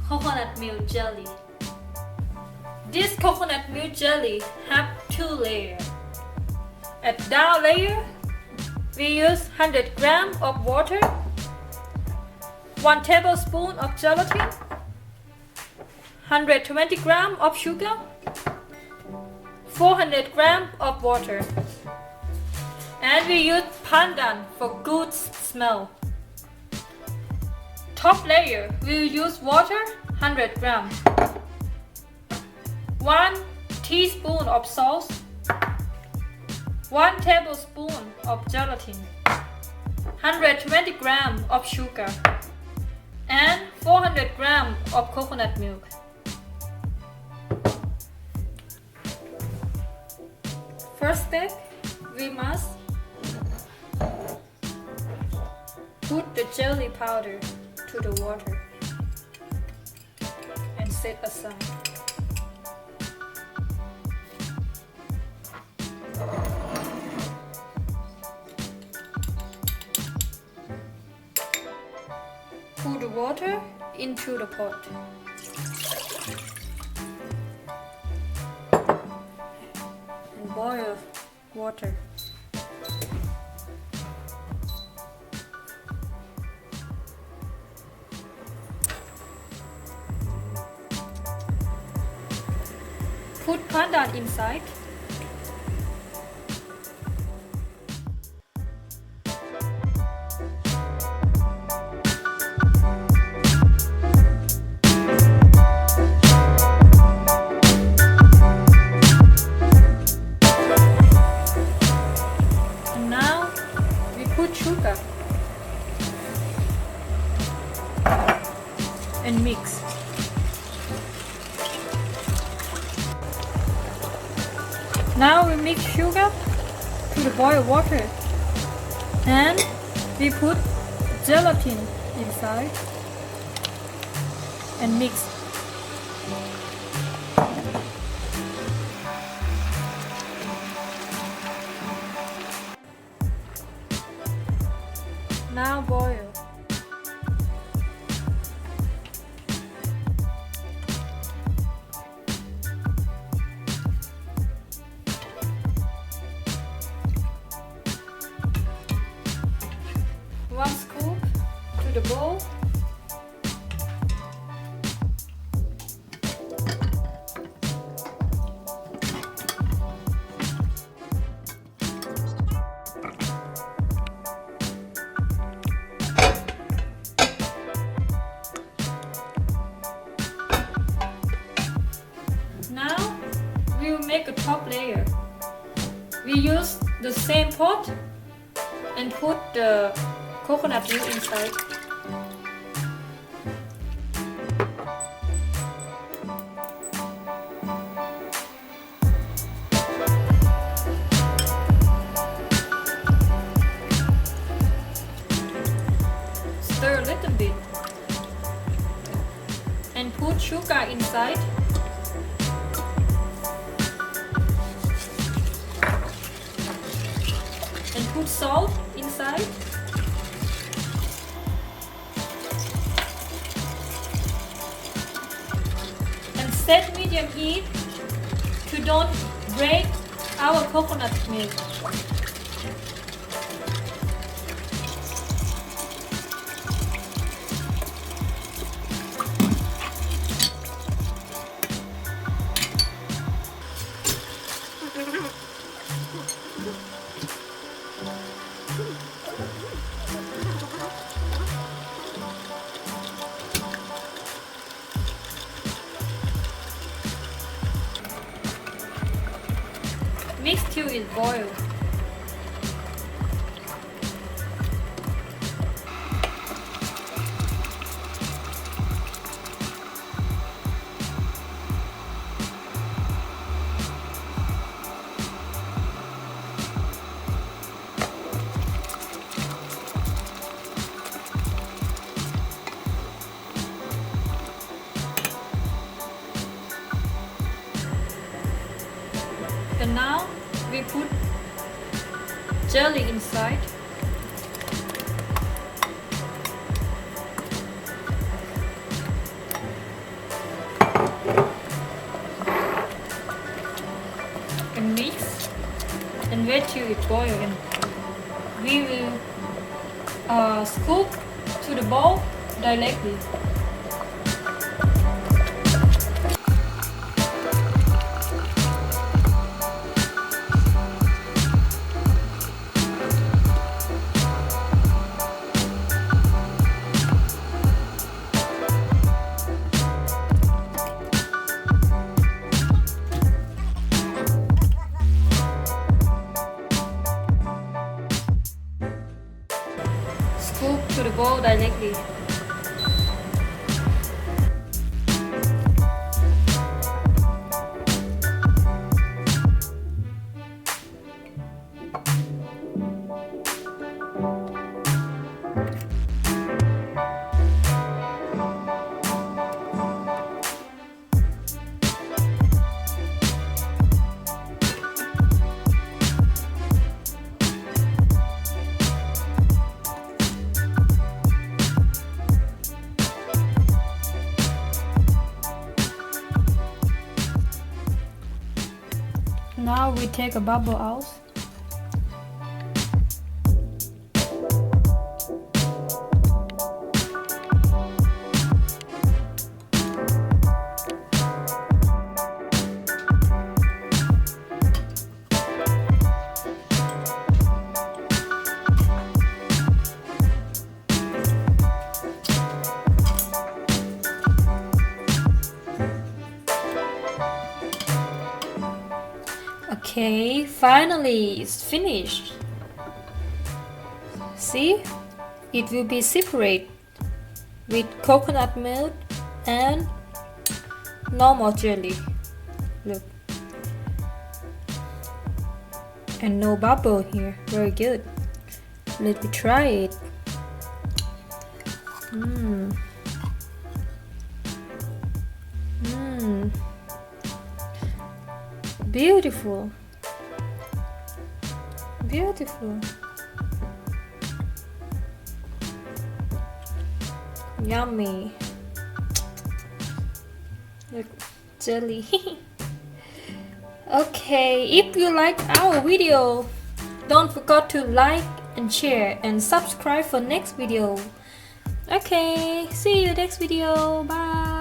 coconut milk jelly. This coconut milk jelly have two layers. At down layer, we use 100 grams of water, 1 tablespoon of gelatin, 120 grams of sugar, 400 grams of water, and we use pandan for good smell. Top layer, we will use water 100 grams, 1 teaspoon of salt, 1 tablespoon of gelatin, 120 grams of sugar, and 400 grams of coconut milk. First step, we must put the jelly powder to the water and set aside. Pour the water into the pot. And boil water. Put pandan inside. And now we put sugar and mix. Now we mix sugar to the boiled water and we put gelatin inside and mix. Now boil. One scoop to the bowl. Now we will make a top layer. We use the same pot and put the coconut milk inside. Stir a little bit and put sugar inside. And put salt inside. Set medium heat to don't break our coconut milk. Mix till it boils. And now we put jelly inside. wait till it boils, and we will scoop to the bowl directly. Scoop to the bowl directly. Now we take a bubble out. Okay, finally it's finished. See, it will be separate with coconut milk and normal jelly. Look, and no bubble here. Very good. Let me try it. Beautiful. Beautiful. Yummy. Look, jelly. Okay, if you like our video, don't forget to like and share and subscribe for next video. Okay, see you next video. Bye.